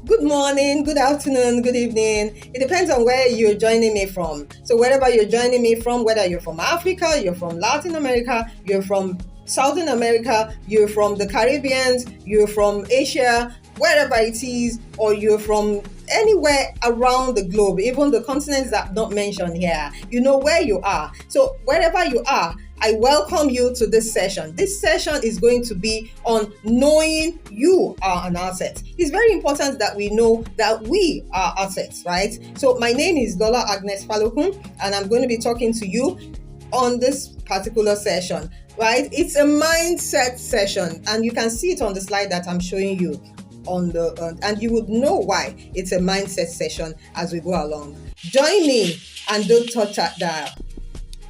Good morning, good afternoon, good evening. It depends on where you're joining me from. So, wherever you're joining me from, whether you're from Africa, you're from Latin America, you're from Southern America, you're from the Caribbean, you're from Asia, wherever it is, or you're from anywhere around the globe, even the continents that are not mentioned here, you know where you are. So, wherever you are, I welcome you to this session. This session is going to be on knowing you are an asset. It's very important that we know that we are assets, right? So my name is Dola Agnes Falokun, and I'm going to be talking to you on this particular session, right? It's a mindset session, and you can see it on the slide that I'm showing you on the and you would know why it's a mindset session as we go along. Join me and don't touch that dial.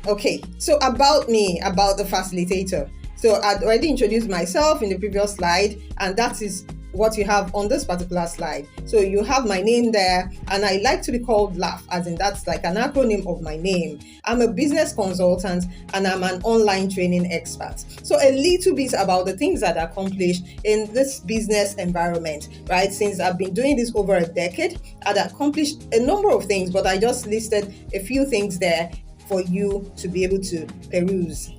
Okay, so about me, about the facilitator. So I'd already introduced myself in the previous slide, and that is what you have on this particular slide. So you have my name there, and I like to be called LAF, as in that's like an acronym of my name. I'm a business consultant, and I'm an online training expert. So a little bit about the things that I accomplished in this business environment, right? Since I've been doing this over a decade, I've accomplished a number of things, but I just listed a few things there for you to be able to peruse.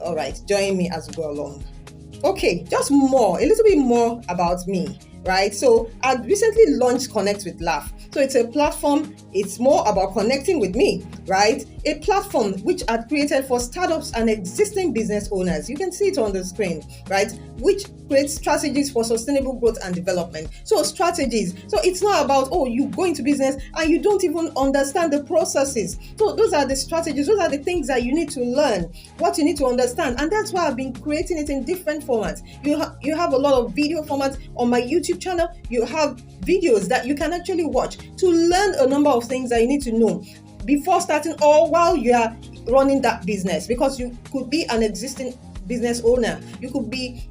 All right, join me as we go along. Okay, just a little bit more about me, right? So I recently launched Connect with LAF. So it's a platform, it's more about connecting with me, right? A platform which I created for startups and existing business owners. You can see it on the screen, right? Which creates strategies for sustainable growth and development. So strategies. So it's not about, you go into business and you don't even understand the processes. So those are the strategies. Those are the things that you need to learn, what you need to understand. And that's why I've been creating it in different formats. You have a lot of video formats on my YouTube channel. You have videos that you can actually watch to learn a number of things that you need to know before starting or while you are running that business, because you could be an existing business owner. You could be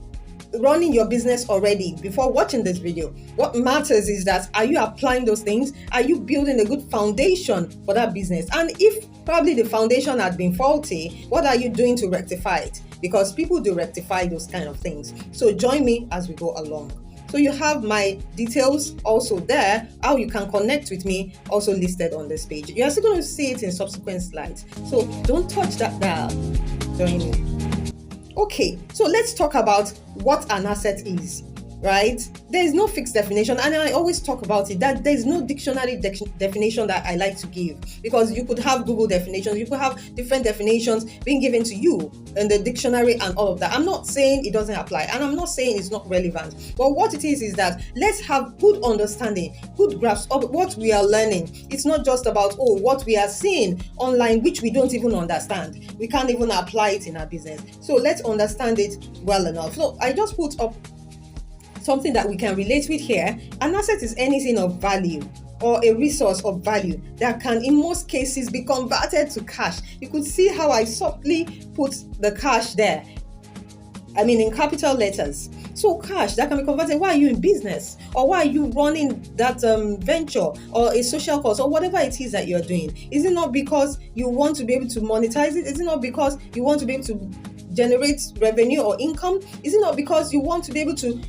running your business already before watching this video. What matters is that, are you applying those things? Are you building a good foundation for that business? And if probably the foundation had been faulty, what are you doing to rectify it? Because people do rectify those kind of things. So join me as we go along. So you have my details also there, how you can connect with me, also listed on this page. You're still going to see it in subsequent slides. So don't touch that dial. Join me. Okay, so let's talk about what an asset is, right? There is no fixed definition, and I always talk about it, that there is no dictionary definition that I like to give, because you could have Google definitions, you could have different definitions being given to you in the dictionary and all of that. I'm not saying it doesn't apply, and I'm not saying it's not relevant, but what it is that let's have good understanding, good grasp of what we are learning. It's not just about what we are seeing online, which we don't even understand. We can't even apply it in our business. So let's understand it well enough. So I just put up something that we can relate with here. An asset is anything of value or a resource of value that can in most cases be converted to cash. You could see how I subtly put the cash there. I mean in capital letters. So cash that can be converted. Why are you in business? Or why are you running that venture or a social cause or whatever it is that you're doing? Is it not because you want to be able to monetize it? Is it not because you want to be able to generate revenue or income? Is it not because you want to be able to,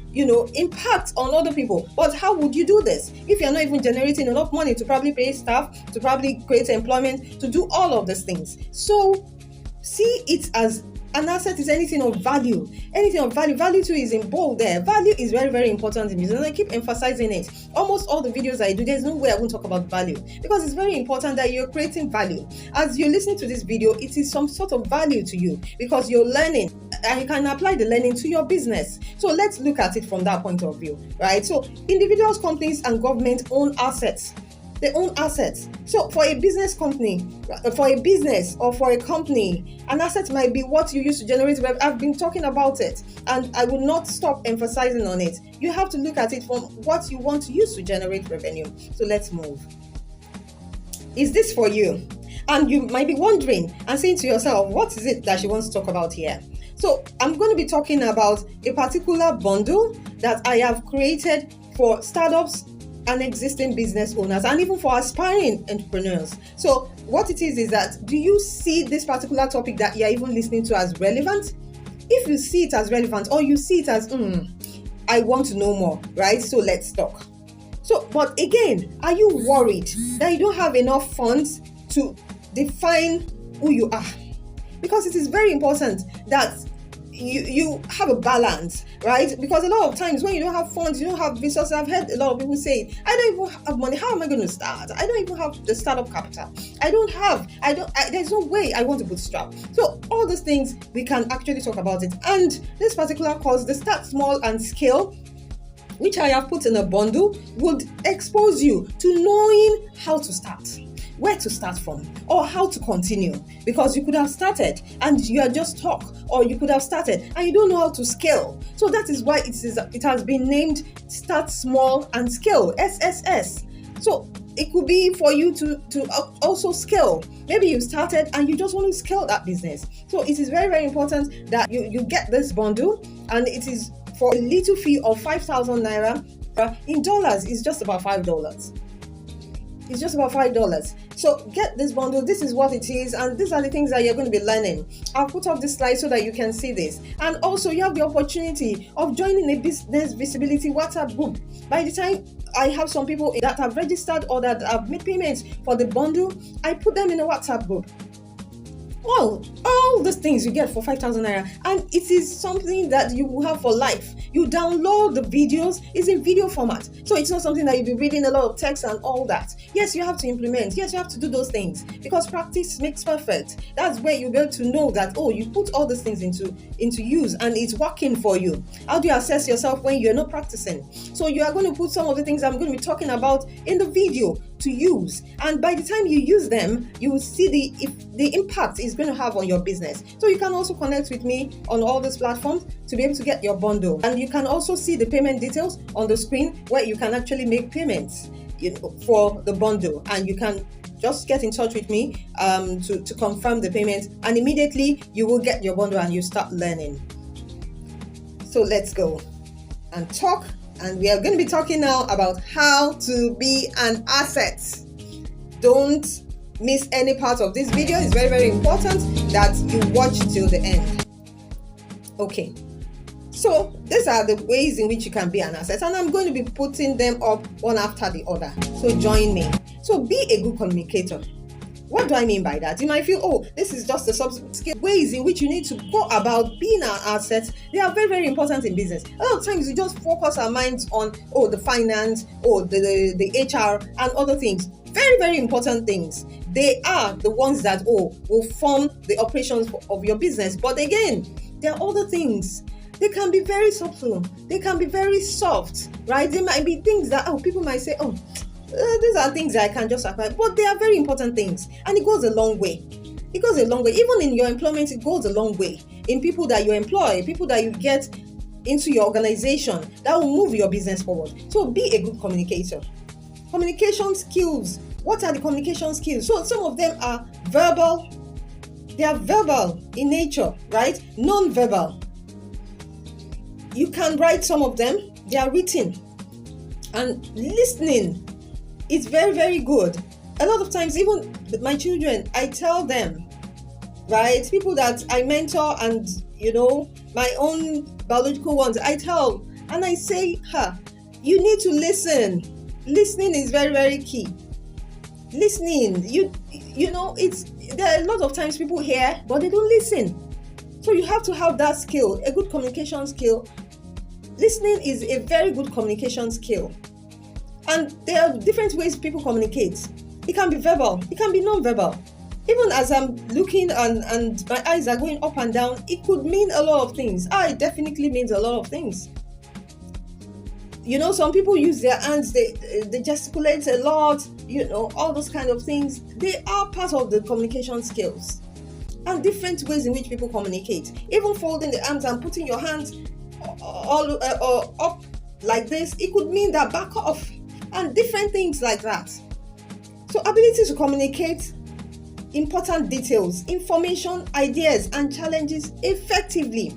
impact on other people? But how would you do this if you're not even generating enough money to probably pay staff, to probably create employment, to do all of these things? So see it as an asset is anything of value. Anything of value. Value too is in bold there. Value is very, very important in business, and I keep emphasizing it. Almost all the videos I do, there's no way I won't talk about value, because it's very important that you're creating value. As you're listening to this video, it is some sort of value to you because you're learning, and you can apply the learning to your business. So let's look at it from that point of view, right? So individuals, companies, and government own assets. They own assets. So for a business company, for a business or for a company, an asset might be what you use to generate revenue. I've been talking about it, and I will not stop emphasizing on it. You have to look at it from what you want to use to generate revenue. So let's move. Is this for you? And you might be wondering and saying to yourself, what is it that she wants to talk about here? So I'm going to be talking about a particular bundle that I have created for startups and existing business owners, and even for aspiring entrepreneurs. So what it is that, do you see this particular topic that you're even listening to as relevant? If you see it as relevant, or you see it as I want to know more, right? So let's talk. So, but again, are you worried that you don't have enough funds to define who you are? Because it is very important that you have a balance, right? Because a lot of times when you don't have funds, you don't have resources. I've heard a lot of people say, I don't even have money. How am I going to start? I don't even have the startup capital. There's no way I want to bootstrap. So all these things, we can actually talk about it. And this particular course, the Start Small and Scale, which I have put in a bundle, would expose you to knowing how to start, where to start from, or how to continue. Because you could have started and you are just stuck, or you could have started and you don't know how to scale. So that is why it has been named Start Small and Scale, SSS. So it could be for you to also scale. Maybe you started and you just want to scale that business. So it is very, very important that you get this bundle, and it is for a little fee of 5,000 naira. In dollars, it's just about $5. It's just about $5. So get this bundle. This is what it is, and these are the things that you're going to be learning. I'll put up this slide so that you can see this. And also, you have the opportunity of joining a business visibility WhatsApp group. By the time I have some people that have registered or that have made payments for the bundle, I put them in a WhatsApp group. Well, all these things you get for 5,000 naira, and it is something that you will have for life. You download the videos, it's in video format, so it's not something that you'll be reading a lot of text and all that. Yes, you have to implement, yes, you have to do those things, because practice makes perfect. That's where you'll be able to know that, oh, you put all these things into use and it's working for you. How do you assess yourself when you're not practicing? So you are going to put some of the things I'm going to be talking about in the video to use, and by the time you use them, you will see the impact it's going to have on your business. So you can also connect with me on all these platforms to be able to get your bundle, and you can also see the payment details on the screen where you can actually make payments, for the bundle, and you can just get in touch with me to confirm the payment, and immediately you will get your bundle and you start learning. So let's go and talk. And we are going to be talking now about how to be an asset. Don't miss any part of this video. It's very, very important that you watch till the end. Okay, so these are the ways in which you can be an asset, and I'm going to be putting them up one after the other. So join me. So be a good communicator. What do I mean by that? You might feel, oh, this is just a soft skill. Ways in which you need to go about being an asset, they are very, very important in business. A lot of times we just focus our minds on, the finance, the HR and other things. Very, very important things. They are the ones that, will form the operations of your business. But again, there are other things. They can be very subtle. They can be very soft, right? They might be things that, people might say, these are things that I can just apply, but they are very important things, and it goes a long way. It goes a long way. Even in your employment, it goes a long way. In people that you employ, people that you get into your organization, that will move your business forward. So be a good communicator. Communication skills. What are the communication skills? So some of them are verbal. They are verbal in nature, right? Non-verbal. You can write some of them. They are written. And listening. It's very, very good. A lot of times, even my children, I tell them, right? People that I mentor and, my own biological ones, I tell, and I say, you need to listen. Listening is very, very key. Listening, there are a lot of times people hear, but they don't listen. So you have to have that skill, a good communication skill. Listening is a very good communication skill. And there are different ways people communicate. It can be verbal, it can be non-verbal. Even as I'm looking and my eyes are going up and down, it could mean a lot of things. It definitely means a lot of things. Some people use their hands, they gesticulate a lot, all those kind of things. They are part of the communication skills. And different ways in which people communicate. Even folding the arms and putting your hands all up like this, it could mean that back off. And different things like that. So ability to communicate important details, information, ideas, and challenges effectively.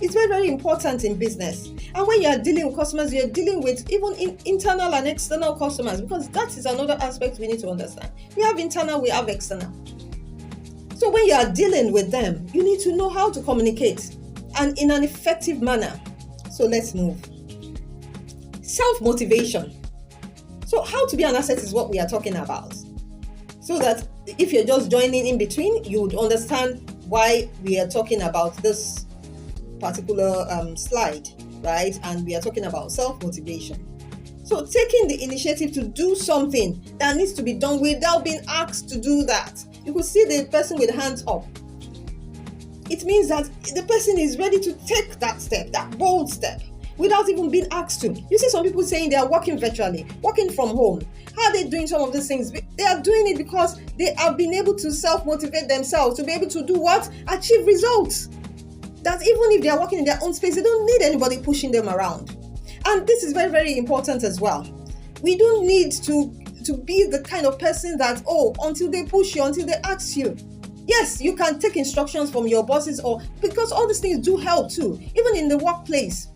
It's very, very important in business. And when you are dealing with customers, you're dealing with even internal and external customers, because that is another aspect we need to understand. We have internal, we have external. So when you are dealing with them, you need to know how to communicate and in an effective manner. So let's move. Self-motivation. So how to be an asset is what we are talking about. So that if you're just joining in between, you would understand why we are talking about this particular slide, right? And we are talking about self-motivation. So taking the initiative to do something that needs to be done without being asked to do that. You could see the person with hands up. It means that the person is ready to take that step, that bold step, without even being asked to. You see some people saying they are working virtually, working from home. How are they doing some of these things? They are doing it because they have been able to self-motivate themselves to be able to do what? Achieve results. That even if they are working in their own space, they don't need anybody pushing them around. And this is very, very important as well. We don't need to be the kind of person that, until they push you, until they ask you. Yes, you can take instructions from your bosses, or because all these things do help too. Even in the workplace,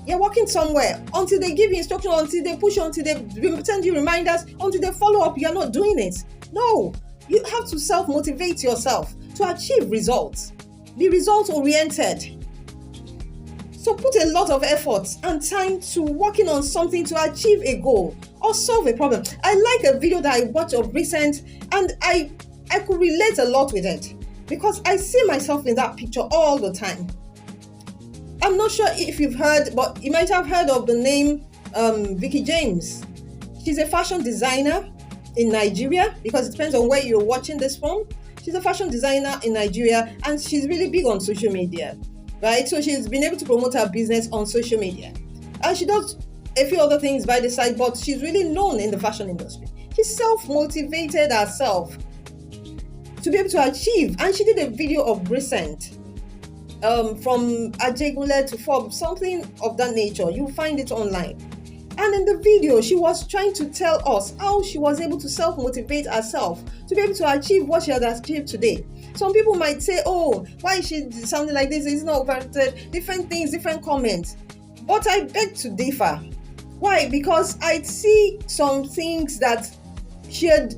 you're working somewhere, until they give you instructions, until they push you, until they send you reminders, until they follow up, you're not doing it. No, you have to self-motivate yourself to achieve results. Be result-oriented. So put a lot of effort and time to working on something to achieve a goal or solve a problem. I like a video that I watched of recent, and I could relate a lot with it because I see myself in that picture all the time. I'm not sure if you've heard, but you might have heard of the name Vicky James. She's a fashion designer in Nigeria, because it depends on where you're watching this from. She's a fashion designer in Nigeria, and she's really big on social media. Right, so she's been able to promote her business on social media, and she does a few other things by the side, but she's really known in the fashion industry. She self-motivated herself to be able to achieve, and she did a video of recent from Ajegunle to Forbes, something of that nature. You'll find it online. And in the video, she was trying to tell us how she was able to self-motivate herself to be able to achieve what she has achieved today. Some people might say, why is she sounding like this? It's not warranted. Different things, different comments. But I beg to differ. Why? Because I see some things that she had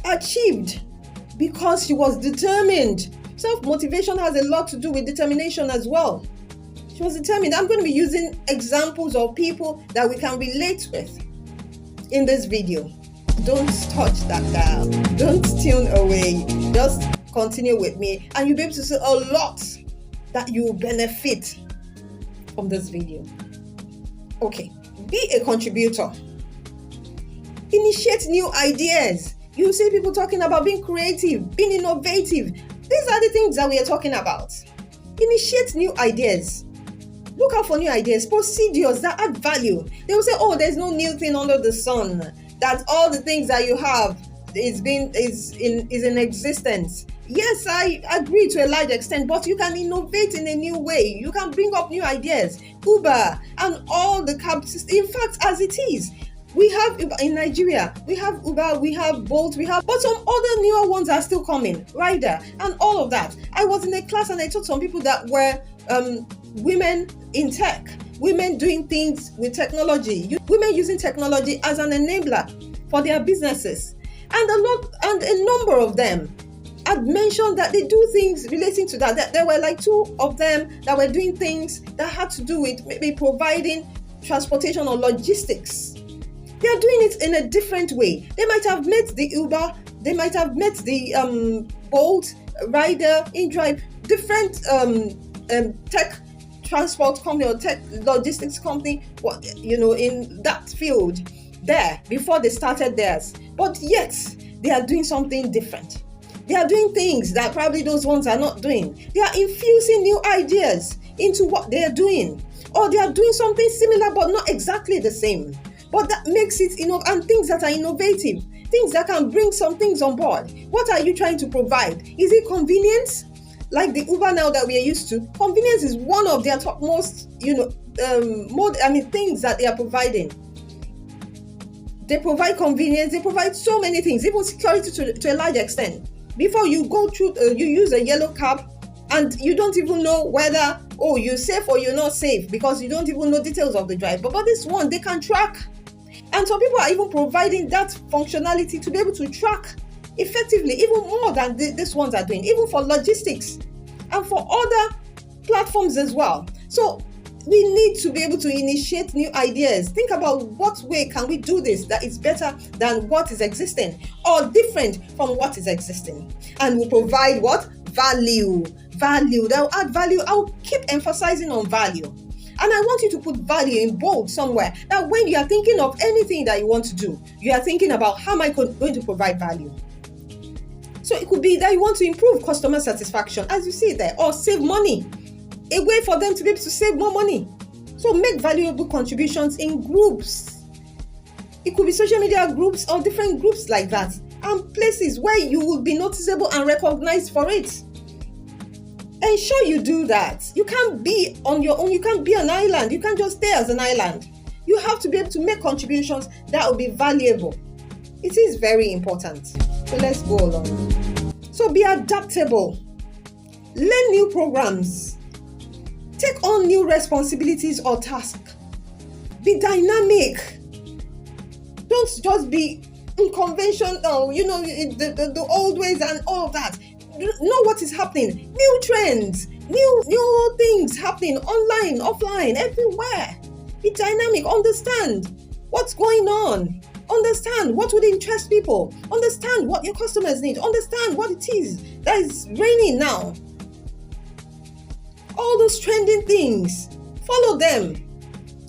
achieved because she was determined. Self-motivation has a lot to do with determination as well. She was determined. I'm going to be using examples of people that we can relate with in this video. Don't touch that dial. Don't tune away. Just continue with me, and you'll be able to see a lot that you will benefit from this video. Okay, be a contributor. Initiate new ideas. You see people talking about being creative, being innovative. These are the things that we are talking about. Initiate new ideas. Look out for new ideas, procedures that add value. They will say, there's no new thing under the sun. That all the things that you have is in existence. Yes, I agree to a large extent, but you can innovate in a new way. You can bring up new ideas. Uber and all the cab systems. In fact, as it is, we have in Nigeria, we have Uber, we have Bolt, but some other newer ones are still coming. Rider and all of that. I was in a class and I taught some people that were women in tech, women doing things with technology, women using technology as an enabler for their businesses, and a number of them had mentioned that they do things relating to that. There were like 2 of them that were doing things that had to do with maybe providing transportation or logistics. They are doing it in a different way. They might have met the Uber, they might have met the Bolt, Rider, InDrive, different tech transport company or tech logistics company, in that field there before they started theirs. But yet, they are doing something different. They are doing things that probably those ones are not doing. They are infusing new ideas into what they are doing. Or they are doing something similar but not exactly the same. But that makes it, and things that are innovative, things that can bring some things on board. What are you trying to provide? Is it convenience? Like the Uber now that we are used to, convenience is one of their topmost, things that they are providing. They provide convenience, they provide so many things, even security to a large extent. Before you go through, you use a yellow cab and you don't even know whether, you're safe or you're not safe because you don't even know details of the drive. But this one, they can track. And some people are even providing that functionality to be able to track effectively, even more than these ones are doing, even for logistics and for other platforms as well. So we need to be able to initiate new ideas. Think about what way can we do this that is better than what is existing or different from what is existing, and will provide what? Value. Value. That will add value. I'll keep emphasizing on value. And I want you to put value in bold somewhere, that when you are thinking of anything that you want to do, you are thinking about, how am I going to provide value? So it could be that you want to improve customer satisfaction, as you see there, or save money, a way for them to be able to save more money. So make valuable contributions in groups. It could be social media groups or different groups like that, and places where you will be noticeable and recognized for it. Ensure you do that. You can't be on your own. You can't be an island. You can't just stay as an island. You have to be able to make contributions that will be valuable. It is very important. So let's go along. So be adaptable. Learn new programs. Take on new responsibilities or tasks. Be dynamic. Don't just be unconventional, the old ways and all of that. Know what is happening. New trends, new things happening online, offline, everywhere. Be dynamic. Understand what's going on. Understand what would interest people. Understand what your customers need. Understand what it is that is reigning now. All those trending things, follow them.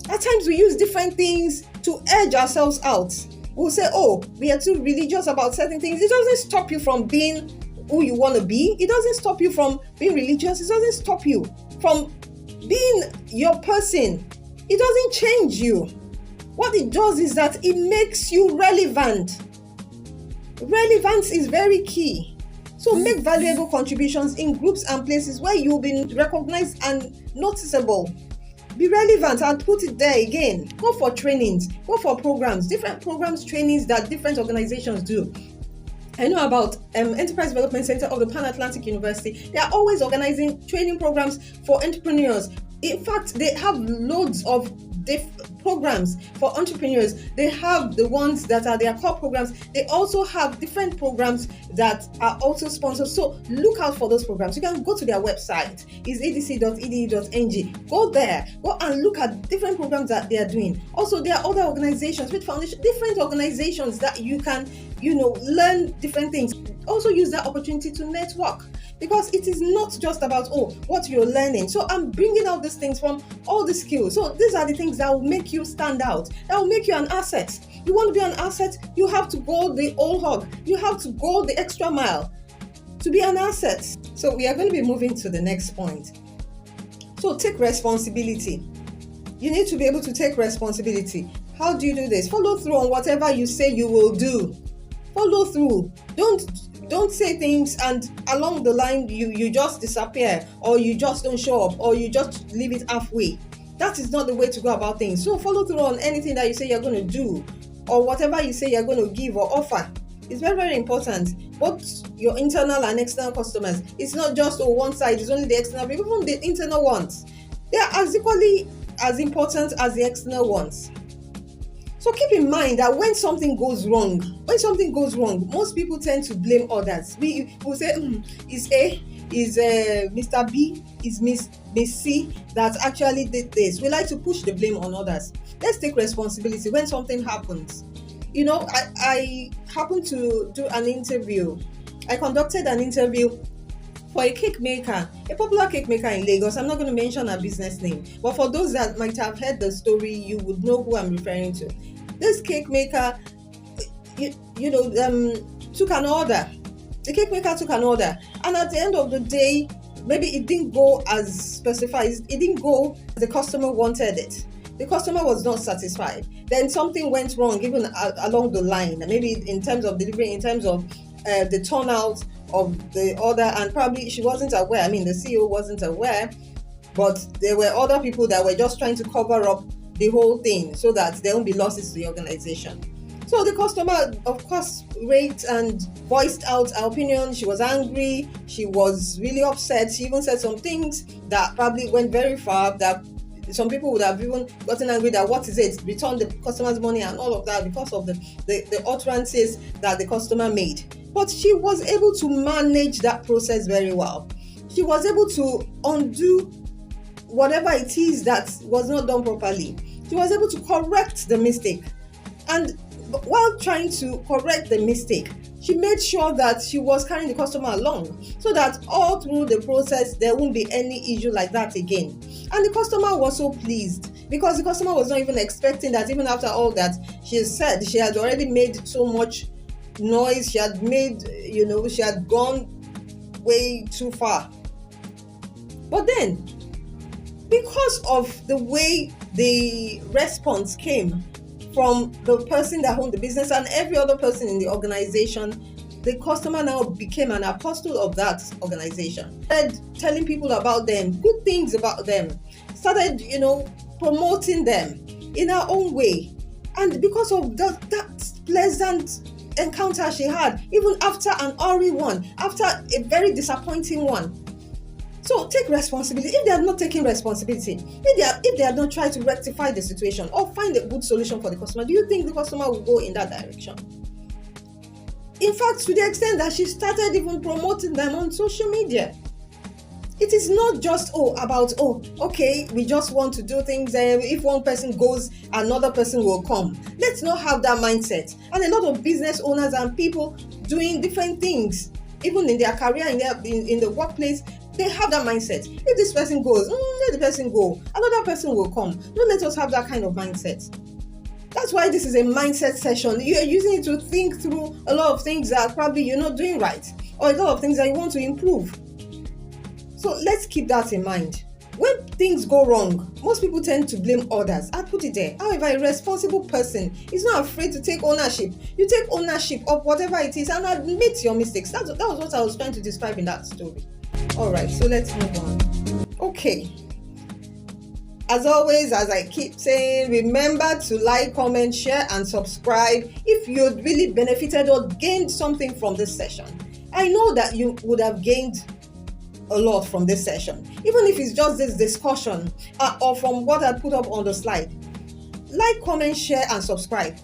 At times we use different things to edge ourselves out. We'll say, oh, we are too religious about certain things. It doesn't stop you from being who you want to be. It doesn't stop you from being religious. It doesn't stop you from being your person. It doesn't change you. What it does is that it makes you relevant. Relevance is very key. So make valuable contributions in groups and places where you'll be recognized and noticeable. Be relevant and put it there again. Go for trainings, go for programs, different programs, trainings that different organizations do. I know about Enterprise Development Center of the Pan-Atlantic University. They are always organizing training programs for entrepreneurs. In fact, they have loads of programs for entrepreneurs. They have the ones that are their core programs. They also have different programs that are also sponsored. So look out for those programs. You can go to their website. It's adc.edu.ng. Go there. Go and look at different programs that they are doing. Also, there are other organizations with foundation, different organizations that you can, learn different things. Also use that opportunity to network, because it is not just about what you're learning. So I'm bringing out these things from all the skills. So these are the things that will make you stand out, that will make you an asset. You want to be an asset, you have to go the whole hog. You have to go the extra mile to be an asset. So we are going to be moving to the next point. So take responsibility. You need to be able to take responsibility. How do you do this? Follow through on whatever you say you will do. Follow through. Don't say things and along the line you just disappear, or you just don't show up, or you just leave it halfway. That is not the way to go about things. So follow through on anything that you say you're going to do, or whatever you say you're going to give or offer. It's very, very important. Both your internal and external customers. It's not just one side, it's only the external, even the internal ones. They are as equally as important as the external ones. So keep in mind that when something goes wrong, most people tend to blame others. We will say, is Mr. B, is Miss C that actually did this. We like to push the blame on others. Let's take responsibility when something happens. I happened to do an interview. I conducted an interview for a cake maker, a popular cake maker in Lagos. I'm not going to mention her business name, but for those that might have heard the story, you would know who I'm referring to. This cake maker, took an order. The cake maker took an order, and at the end of the day, maybe it didn't go as specified. It didn't go as the customer wanted it. The customer was not satisfied. Then something went wrong, even along the line. Maybe in terms of delivery, in terms of the turnout of the order, and probably she wasn't aware. The CEO wasn't aware, but there were other people that were just trying to cover up the whole thing so that there won't be losses to the organization. So the customer, of course, raked and voiced out her opinion. She was angry. She was really upset. She even said some things that probably went very far, that some people would have even gotten angry that what is it, return the customer's money and all of that, because of the utterances that the customer made. But she was able to manage that process very well. She was able to undo whatever it is that was not done properly. She was able to correct the mistake. And while trying to correct the mistake, she made sure that she was carrying the customer along so that all through the process there won't be any issue like that again. And the customer was so pleased because the customer was not even expecting that. Even after all that she said, she had already made so much noise, she had made, she had gone way too far. But then, because of the way the response came from the person that owned the business and every other person in the organization, the customer now became an apostle of that organization. Started telling people about them, good things about them, started, promoting them in her own way. And because of that pleasant encounter she had, even after an horrid one, after a very disappointing one. So take responsibility. If they are not taking responsibility, if they are not trying to rectify the situation or find a good solution for the customer, do you think the customer will go in that direction? In fact, to the extent that she started even promoting them on social media. It is not just okay, we just want to do things. If one person goes, another person will come. Let's not have that mindset. And a lot of business owners and people doing different things, even in their career, in the workplace, they have that mindset. If this person goes, let the person go. Another person will come. Don't let us have that kind of mindset. That's why this is a mindset session. You're using it to think through a lot of things that probably you're not doing right, or a lot of things that you want to improve. So let's keep that in mind. When things go wrong, most people tend to blame others. I'll put it there. However, a responsible person is not afraid to take ownership. You take ownership of whatever it is and admit your mistakes. That was what I was trying to describe in that story. All right, so let's move on. Okay. As always, as I keep saying, remember to like, comment, share, and subscribe if you really benefited or gained something from this session. I know that you would have gained a lot from this session, even if it's just this discussion or from what I put up on the slide. Like, comment, share, and subscribe.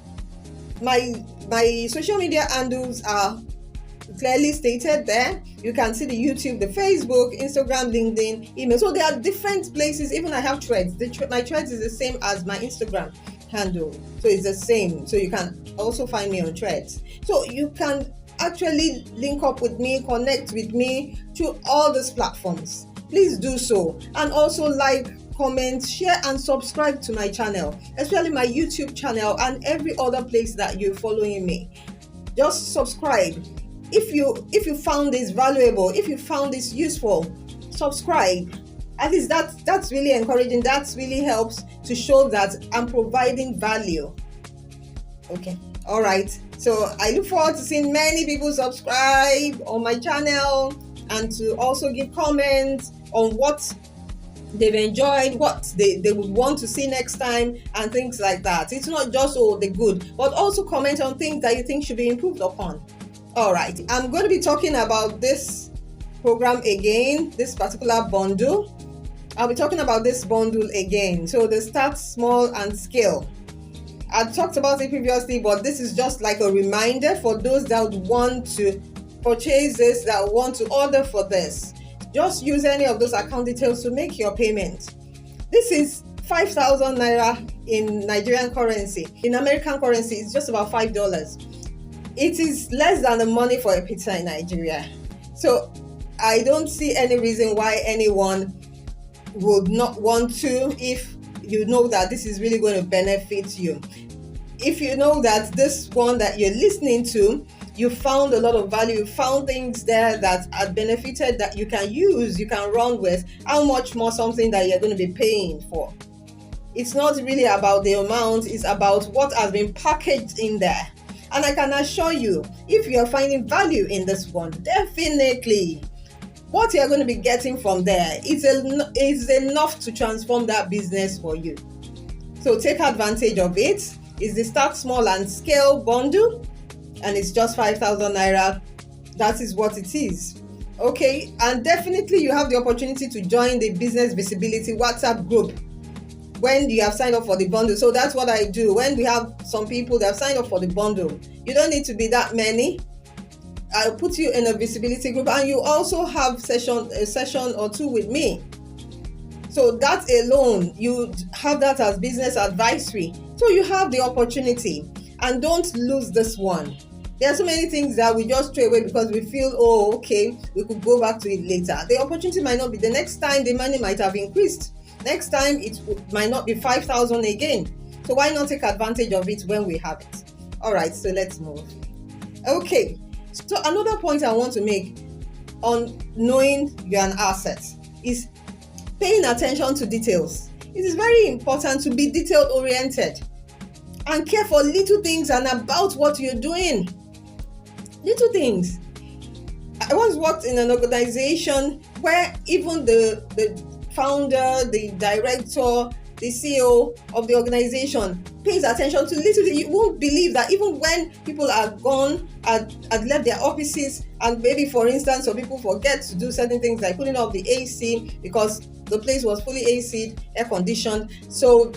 My social media handles are clearly stated there. You can see the YouTube, the Facebook, Instagram, LinkedIn, email. So there are different places. Even I have Threads. My Threads is the same as my Instagram handle, so it's the same. So you can also find me on Threads. So you can actually link up with me, connect with me through all these platforms. Please do so, and also like, comment, share, and subscribe to my channel, especially my YouTube channel and every other place that you're following me. Just subscribe. If you found this valuable, if you found this useful, subscribe. At least that's really encouraging. That really helps to show that I'm providing value. Okay. All right. So I look forward to seeing many people subscribe on my channel and to also give comments on what they've enjoyed, what they would want to see next time, and things like that. It's not just the good, but also comment on things that you think should be improved upon. All right, I'm going to be talking about this program again, this particular bundle. I'll be talking about this bundle again. So the Start Small and Scale. I talked about it previously, but this is just like a reminder for those that would want to purchase this, that want to order for this. Just use any of those account details to make your payment. This is 5,000 naira in Nigerian currency. In American currency, it's just about $5. It is less than the money for a pizza in Nigeria. So I don't see any reason why anyone would not want to, if you know that this is really going to benefit you. If you know that this one that you're listening to, you found a lot of value, you found things there that are benefited, that you can use, you can run with, how much more something that you're going to be paying for. It's not really about the amount, it's about what has been packaged in there. And I can assure you, if you're finding value in this one, definitely what you're going to be getting from there is enough to transform that business for you. So take advantage of it. It's the Start Small and Scale bundle, and it's just 5,000 naira. That is what it is. Okay, and definitely you have the opportunity to join the Business Visibility WhatsApp group when you have signed up for the bundle. So that's what I do. When we have some people that have signed up for the bundle, you don't need to be that many. I'll put you in a visibility group, and you also have a session or two with me. So that alone, you have that as business advisory. So you have the opportunity, and don't lose this one. There are so many things that we just throw away because we feel, oh, okay, we could go back to it later. The opportunity might not be the next time. The money might have increased. Next time it might not be 5,000 again. So why not take advantage of it when we have it? All right, so let's move. Okay, so another point I want to make on knowing you're an asset is paying attention to details. It is very important to be detail oriented and care for little things and about what you're doing. Little things. I once worked in an organization where even the founder, the director, the CEO of the organization pays attention to little things. You won't believe that even when people are gone, had left their offices, and maybe, for instance, some people forget to do certain things like putting off the AC because the place was fully AC'd, air conditioned. So,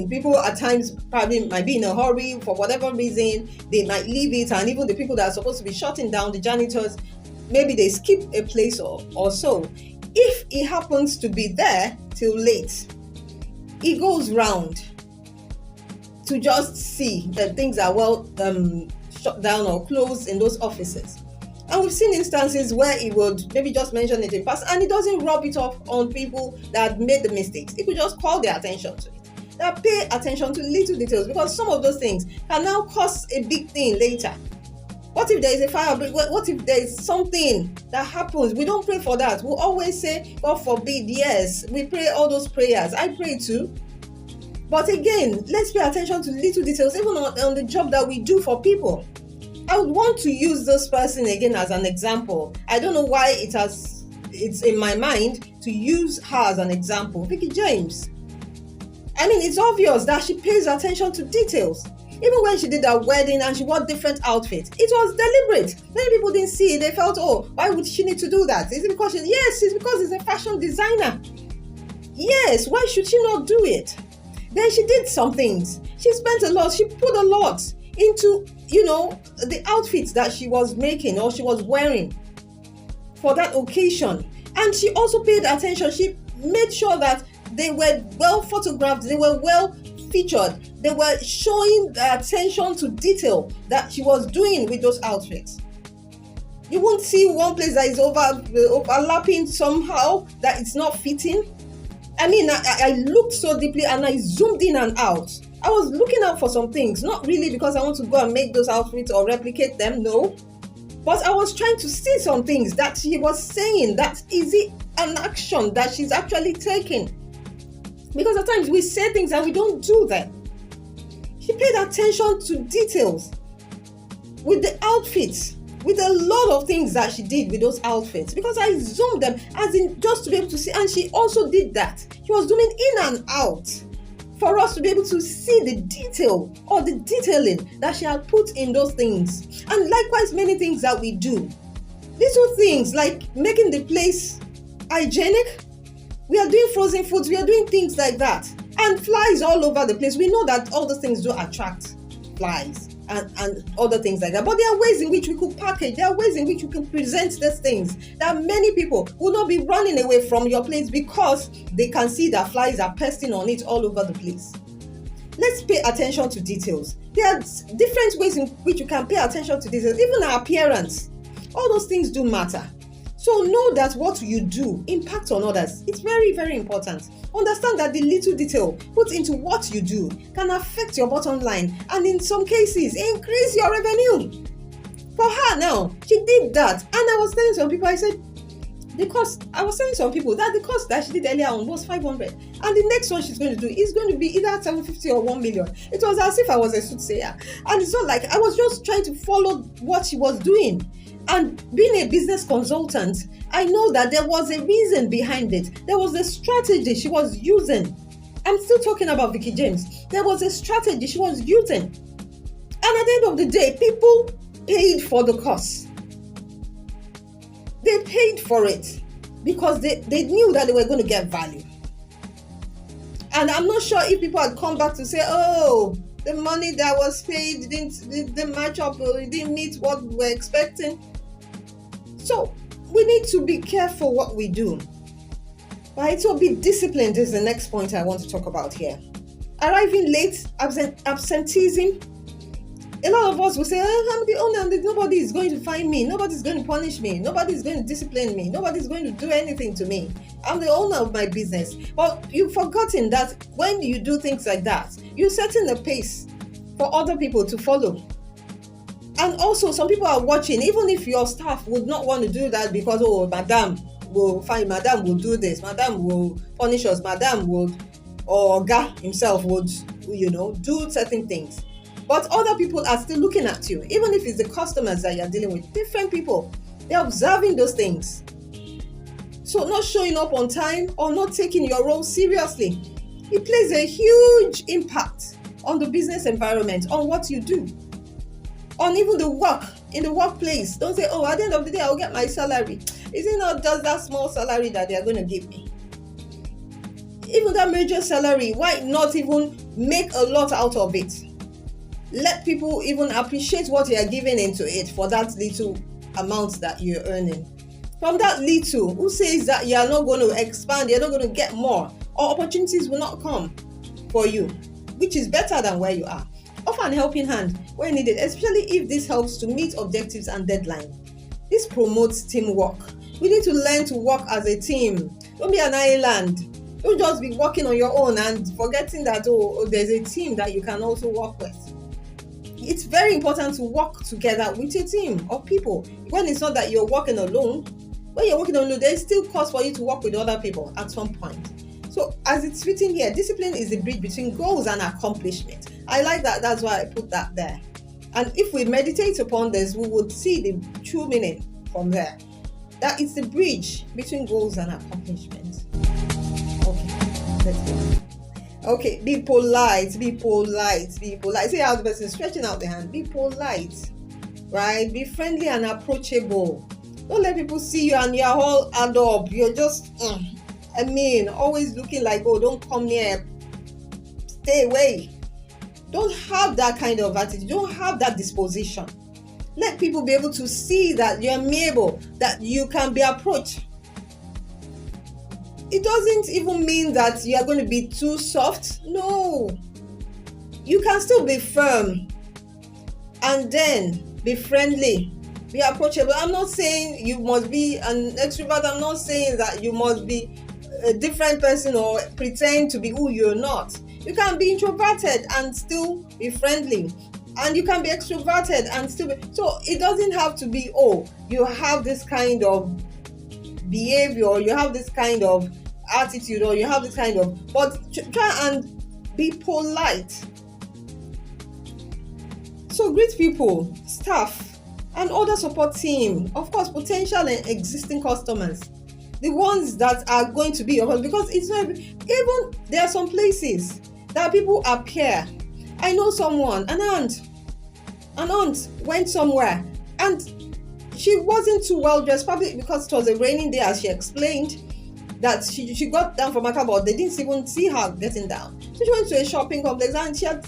people at times probably might be in a hurry for whatever reason. They might leave it, and even the people that are supposed to be shutting down, the janitors, maybe they skip a place or so. If it happens to be there till late, it goes round to just see that things are well shut down or closed in those offices. And we've seen instances where it would maybe just mention it in person and it doesn't rub it off on people that made the mistakes. It could just call their attention to it. That pay attention to little details, because some of those things can now cause a big thing later. What if there is a fire? What if there is something that happens? We don't pray for that. We always say, God forbid. Yes, we pray all those prayers. I pray too. But again, let's pay attention to little details, even on the job that we do for people. I would want to use this person again as an example. I don't know why it's in my mind to use her as an example. Vicky James. It's obvious that she pays attention to details. Even when she did her wedding and she wore different outfits, it was deliberate. Many people didn't see it. They felt, oh, why would she need to do that? Is it because yes, it's because it's a fashion designer. Yes, why should she not do it? Then she did some things. She spent a lot. She put a lot into, the outfits that she was making or she was wearing for that occasion. And she also paid attention. She made sure that they were well photographed. They were well featured. They were showing the attention to detail that she was doing with those outfits. You won't see one place that is overlapping somehow, that it's not fitting. I looked so deeply and I zoomed in and out. I was looking out for some things, not really because I want to go and make those outfits or replicate them, no. But I was trying to see some things that she was saying, that is it an action that she's actually taking. Because at times we say things and we don't do them. She paid attention to details with the outfits, with a lot of things that she did with those outfits, because I zoomed them as in just to be able to see. And she also did that. She was zooming in and out for us to be able to see the detail or the detailing that she had put in those things. And likewise, many things that we do. Little things like making the place hygienic. We are doing frozen foods. We are doing things like that. And flies all over the place. We know that all those things do attract flies and other things like that. But there are ways in which we could package. There are ways in which we can present these things that many people will not be running away from your place because they can see that flies are pesting on it all over the place. Let's pay attention to details. There are different ways in which you can pay attention to details. Even our appearance. All those things do matter. So know that what you do impacts on others. It's very, very important. Understand that the little detail put into what you do can affect your bottom line and in some cases increase your revenue. For her now, she did that. And I was telling some people, I said, the cost that she did earlier on was 500. And the next one she's going to do is going to be either 750 or 1 million. It was as if I was a soothsayer. And it's not like I was just trying to follow what she was doing. And being a business consultant, I know that there was a reason behind it. There was a strategy she was using. I'm still talking about Vicky James. There was a strategy she was using. And at the end of the day, people paid for the course. They paid for it because they knew that they were going to get value. And I'm not sure if people had come back to say, oh, the money that was paid didn't match up, or it didn't meet what we were expecting. So we need to be careful what we do. Right? So be disciplined is the next point I want to talk about here. Arriving late, absenteeism. A lot of us will say, I'm the owner, nobody is going to find me, nobody's going to punish me, nobody's going to discipline me, nobody's going to do anything to me. I'm the owner of my business. But you've forgotten that when you do things like that, you're setting the pace for other people to follow. And also, some people are watching, even if your staff would not want to do that because, madam will do this, madam will punish us, madam would, or Oga himself would, do certain things. But other people are still looking at you, even if it's the customers that you're dealing with, different people. They're observing those things. So not showing up on time or not taking your role seriously, it plays a huge impact on the business environment, on what you do, on even the work, in the workplace. Don't say, at the end of the day, I'll get my salary. Is it not just that small salary that they're going to give me? Even that major salary, why not even make a lot out of it? Let people even appreciate what you are giving into it for that little amount that you're earning. From that little, who says that you are not going to expand, you're not going to get more, or opportunities will not come for you, which is better than where you are. Offer a helping hand where needed, especially if this helps to meet objectives and deadlines. This promotes teamwork. We need to learn to work as a team. Don't be an island. Don't just be working on your own and forgetting that, there's a team that you can also work with. It's very important to work together with a team of people. When it's not that you're working alone, when you're working alone, there's still cause for you to work with other people at some point. So as it's written here, discipline is the bridge between goals and accomplishment. I like that. That's why I put that there. And if we meditate upon this, we would see the true meaning from there. That it's the bridge between goals and accomplishments. Okay, let's go. Okay, be polite, be polite, be polite. See how the person is stretching out the hand. Be polite, right? Be friendly and approachable. Don't let people see you and you're all add up. You're just, always looking like, don't come near. Stay away. Don't have that kind of attitude. Don't have that disposition. Let people be able to see that you're amiable, that you can be approached. It doesn't even mean that you are going to be too soft. No. You can still be firm and then be friendly, be approachable. I'm not saying you must be an extrovert. I'm not saying that you must be a different person or pretend to be who you're not. You can be introverted and still be friendly. And you can be extroverted and still be... So it doesn't have to be, you have this kind of behavior, or you have this kind of attitude, or you have this kind of... But try and be polite. So greet people, staff, and other support team. Of course, potential and existing customers. The ones that are going to be your husband, because it's not... Even there are some places that people appear. I know someone, an aunt went somewhere and she wasn't too well dressed, probably because it was a raining day, as she explained, that she got down from her car, but they didn't even see her getting down. So she went to a shopping complex and she had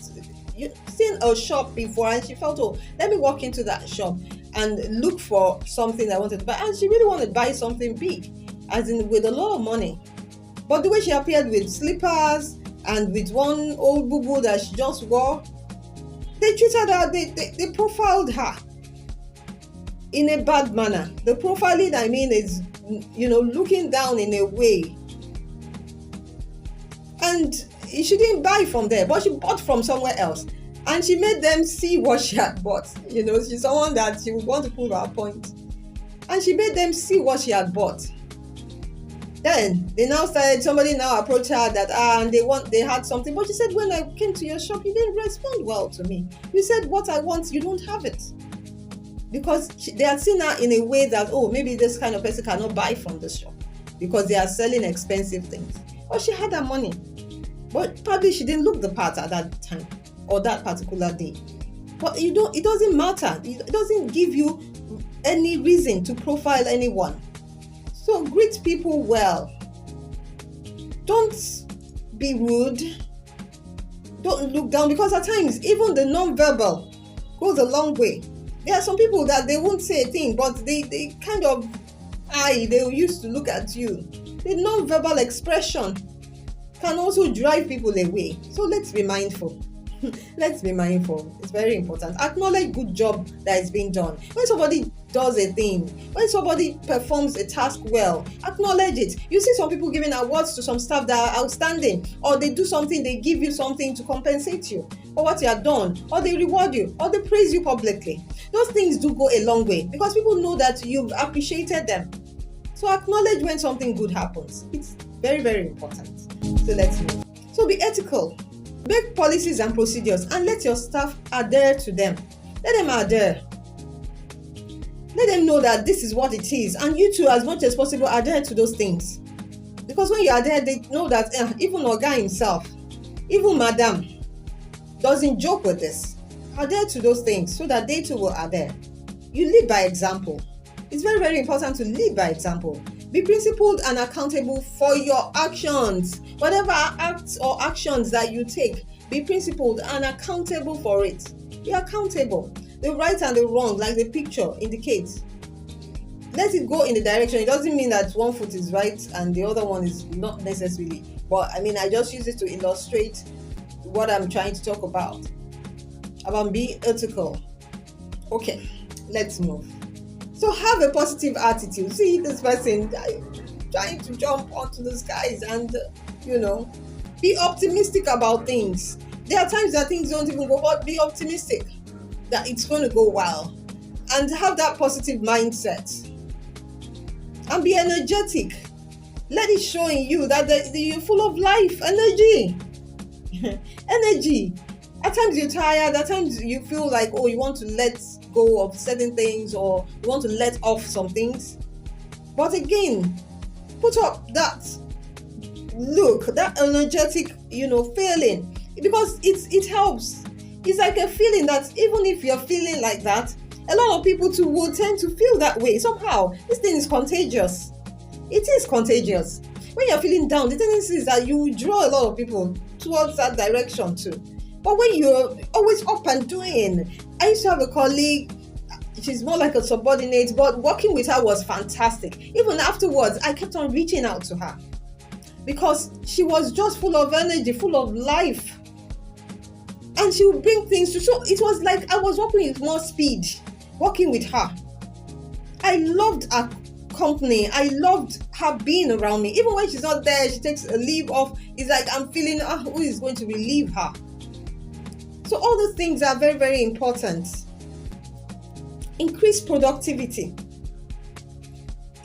seen a shop before and she felt, let me walk into that shop and look for something I wanted to buy. And she really wanted to buy something big, as in with a lot of money. But the way she appeared with slippers and with one old boo-boo that she just wore, they treated her, they profiled her in a bad manner. The profiling, I mean, is, looking down in a way. And she didn't buy from there, but she bought from somewhere else. And she made them see what she had bought. She's someone that she would want to prove her point. And she made them see what she had bought. Then somebody now approached her that and they had something, but she said, when I came to your shop, you didn't respond well to me. You said what I want, you don't have it. Because they had seen her in a way that, maybe this kind of person cannot buy from this shop because they are selling expensive things. But she had that money. But probably she didn't look the part at that time or that particular day. But it doesn't matter. It doesn't give you any reason to profile anyone. So greet people well. Don't be rude. Don't look down, because at times even the non-verbal goes a long way. There are some people that they won't say a thing, but they kind of they used to look at you The non-verbal expression can also drive people away. So let's be mindful. Let's be mindful. It's very important. Acknowledge good job that is being done. When somebody does a thing, when somebody performs a task well, acknowledge it. You see some people giving awards to some staff that are outstanding, or they do something, they give you something to compensate you for what you have done, or they reward you, or they praise you publicly. Those things do go a long way because people know that you've appreciated them. So acknowledge when something good happens. It's very, very important. So let's move. So be ethical. Make policies and procedures and let your staff adhere to them. Let them adhere. Let them know that this is what it is, and you too, as much as possible, adhere to those things. Because when you adhere, they know that even Oga himself, even Madam, doesn't joke with this. Adhere to those things so that they too will adhere. You lead by example. It's very, very important to lead by example. Be principled and accountable for your actions. Whatever acts or actions that you take, be principled and accountable for it. Be accountable. The right and the wrong, like the picture indicates. Let it go in the direction. It doesn't mean that one foot is right and the other one is not necessarily. But I just use it to illustrate what I'm trying to talk about. About being ethical. Okay, let's move. So have a positive attitude. See this person trying to jump onto the skies and, be optimistic about things. There are times that things don't even go, but be optimistic that it's going to go well. And have that positive mindset. And be energetic. Let it show in you that you're full of life, energy. Energy. At times you're tired, at times you feel like, you want to let go of certain things, or you want to let off some things. But again, put up that look, that energetic, feeling, because it helps. It's like a feeling that even if you're feeling like that, a lot of people too will tend to feel that way. Somehow, this thing is contagious. It is contagious. When you're feeling down, the tendency is that you draw a lot of people towards that direction too. But when you're always up and doing, I used to have a colleague, she's more like a subordinate, but working with her was fantastic. Even afterwards, I kept on reaching out to her because she was just full of energy, full of life. And she would bring things to show. It was like I was working with more speed, working with her. I loved her company. I loved her being around me. Even when she's not there, she takes a leave off. It's like I'm feeling, who is going to relieve her? So all those things are very, very important. Increase productivity.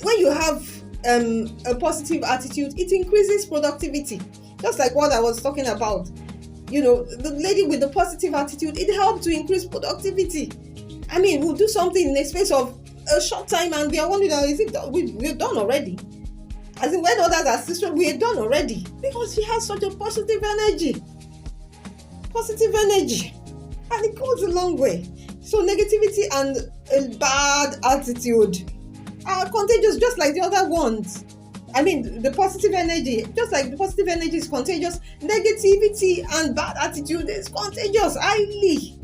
When you have a positive attitude, it increases productivity. Just like what I was talking about. The lady with the positive attitude, it helps to increase productivity. We'll do something in a space of a short time and we are wondering, is it done? We're done already. As in when others are still, we're done already. Because she has such a positive energy. Positive energy, and it goes a long way. So negativity and a bad attitude are contagious, just like the other ones. The positive energy, just like the positive energy is contagious, negativity and bad attitude is contagious, highly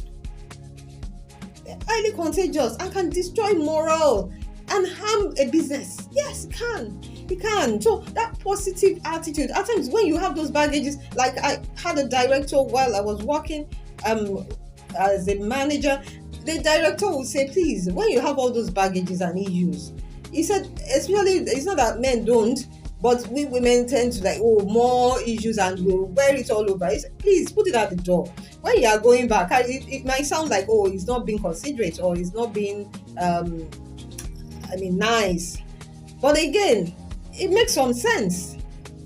contagious, and can destroy morale and harm a business. Yes, it can. So that positive attitude, at times when you have those baggages, like I had a director while I was working as a manager, the director would say, please, when you have all those baggages and issues, he said, especially, it's not that men don't, but we women tend to more issues and we'll wear it all over. He said, please put it at the door. When you are going back, it might sound like, he's not being considerate, or he's not being nice. But again, it makes some sense,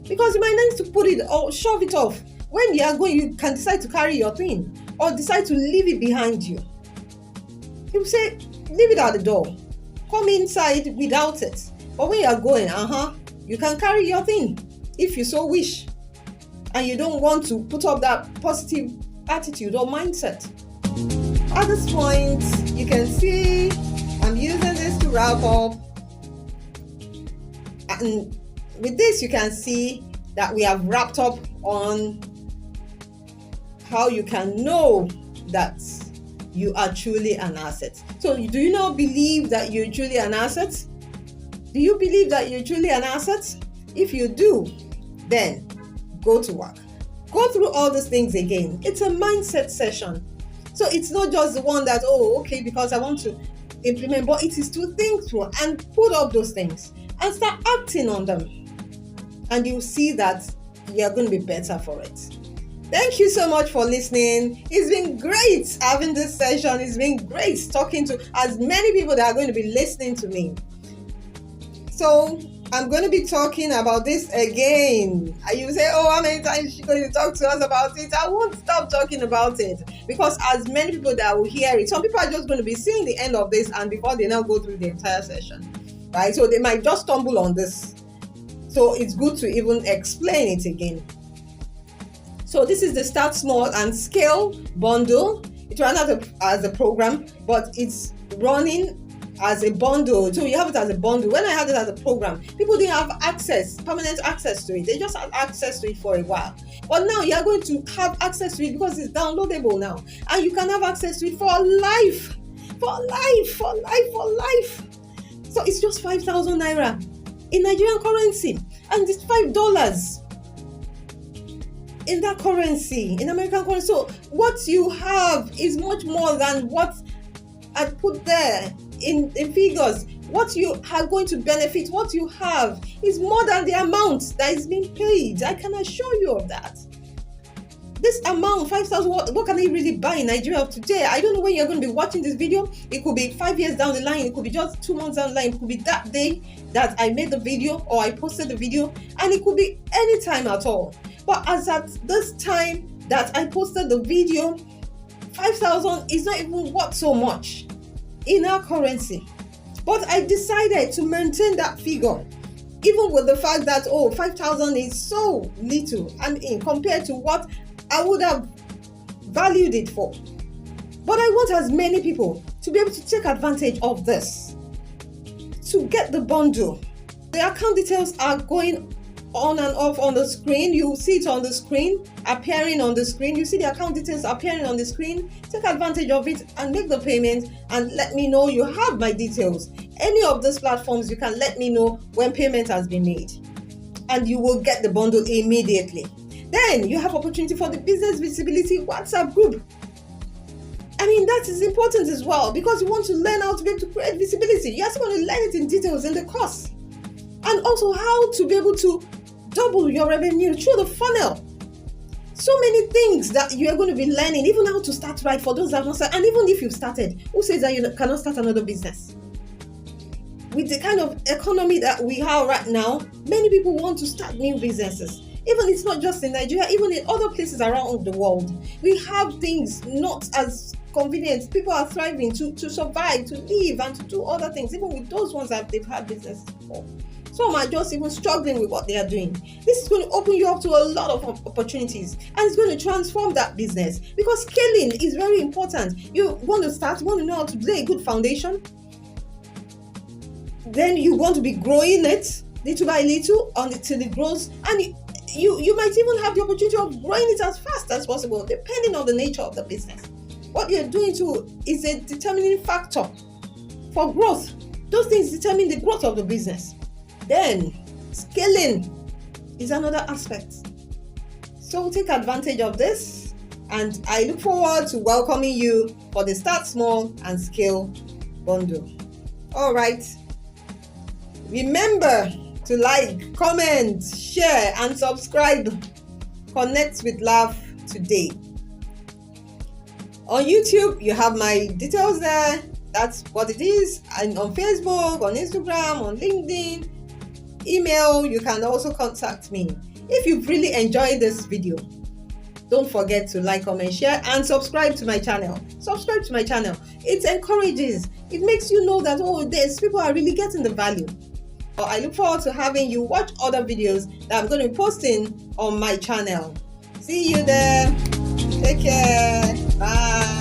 because you might need to put it or shove it off. When you are going, you can decide to carry your thing or decide to leave it behind you. You say, leave it at the door. Come inside without it. But when you are going, you can carry your thing if you so wish. And you don't want to put up that positive attitude or mindset. At this point, you can see I'm using this to wrap up. And with this, you can see that we have wrapped up on how you can know that you are truly an asset. So do you now believe that you're truly an asset? Do you believe that you're truly an asset? If you do, then go to work. Go through all these things again. It's a mindset session. So it's not just the one that, oh, okay, because I want to implement, but it is to think through and put up those things and start acting on them. And you'll see that you're going to be better for it. Thank you so much for listening. It's been great having this session. It's been great talking to as many people that are going to be listening to me. So I'm going to be talking about this again. And you say, oh, how many times is she going to talk to us about it? I won't stop talking about it because as many people that will hear it, some people are just going to be seeing the end of this and before they now go through the entire session, right? So they might just stumble on this. So it's good to even explain it again. So this is the Start Small and Scale bundle. It ran out as a program, but it's running as a bundle. So you have it as a bundle. When I had it as a program, people didn't have permanent access to it. They just had access to it for a while. But now you are going to have access to it because it's downloadable now. And you can have access to it for life. For life. So it's just 5,000 Naira in Nigerian currency. And it's $5 in that currency, in American currency. So what you have is much more than what I put there in figures. What you are going to benefit, what you have is more than the amount that is being paid. I can assure you of that. This amount, 5,000, what can they really buy in Nigeria of today? I don't know when you're going to be watching this video. It could be 5 years down the line. It could be just 2 months down the line. It could be that day that I made the video or I posted the video. And it could be any time at all. But as at this time that I posted the video, 5,000 is not even worth so much in our currency. But I decided to maintain that figure, even with the fact that, 5,000 is so little, compared to what I would have valued it for. But I want as many people to be able to take advantage of this, to get the bundle. The account details are going on and off on the screen. You see it on the screen, appearing on the screen. You see the account details appearing on the screen. Take advantage of it and make the payment and let me know you have my details. Any of these platforms, you can let me know when payment has been made and you will get the bundle immediately. Then you have opportunity for the Business Visibility WhatsApp group. That is important as well because you want to learn how to be able to create visibility. You also want to learn it in details in the course. And also how to be able to double your revenue through the funnel. So many things that you are going to be learning, even how to start right for those that have not started. And even if you've started, who says that you cannot start another business? With the kind of economy that we have right now, many people want to start new businesses. Even it's not just in Nigeria, even in other places around the world. We have things not as convenient. People are thriving to survive, to live, and to do other things, even with those ones that they've had business before. Some are just even struggling with what they are doing. This is going to open you up to a lot of opportunities and it's going to transform that business because scaling is very important. You want to start, you want to know how to lay a good foundation. Then you want to be growing it little by little until it grows, and you might even have the opportunity of growing it as fast as possible depending on the nature of the business. What you're doing too is a determining factor for growth. Those things determine the growth of the business. Then scaling is another aspect. So take advantage of this, and I look forward to welcoming you for the Start Small and Scale bundle. All right. Remember to like, comment, share, and subscribe. Connect with Laugh today. On YouTube, you have my details there. That's what it is. And on Facebook, on Instagram, on LinkedIn, email, you can also contact me. If you've really enjoyed this video, don't forget to like, comment, share, and subscribe to my channel. Subscribe to my channel. It encourages. It makes you know that, these people are really getting the value. I look forward to having you watch other videos that I'm going to be posting on my channel. See you there. Take care. Bye.